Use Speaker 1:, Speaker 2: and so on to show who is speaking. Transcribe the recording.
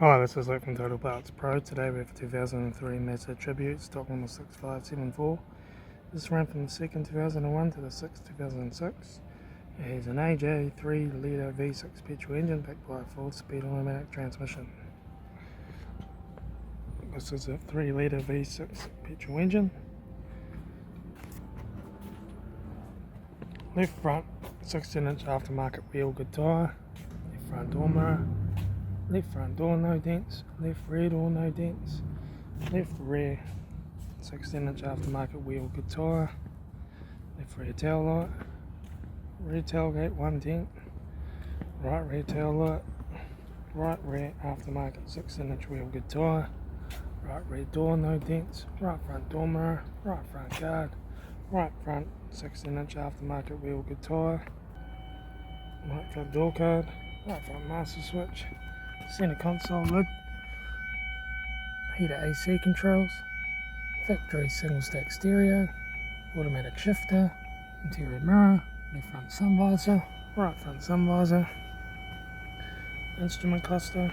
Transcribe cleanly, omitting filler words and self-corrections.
Speaker 1: Hi, this is Luke from Total Parts Pro. Today we have a 2003 Mazda Tribute, stock number 6574. This ran from the 2nd 2001 to the 6th 2006. It has an AJ 3-litre V6 petrol engine backed by a 4-speed automatic transmission. This is a 3-litre V6 petrol engine. Left front 16-inch aftermarket wheel, good tyre. Left front door mirror. Left front door no dents, left rear door no dents, left rear 16-inch aftermarket wheel, good tyre, left rear tail light, rear tailgate 1 dent, right rear tail light, right rear aftermarket 16-inch wheel, good tyre, right rear door no dents, right front door mirror, right front guard, right front 16-inch aftermarket wheel, good tyre, right front door card, right front master switch, center console lid, heater AC controls, factory single stack stereo, automatic shifter, interior mirror, left front sun visor, right front sun visor, instrument cluster,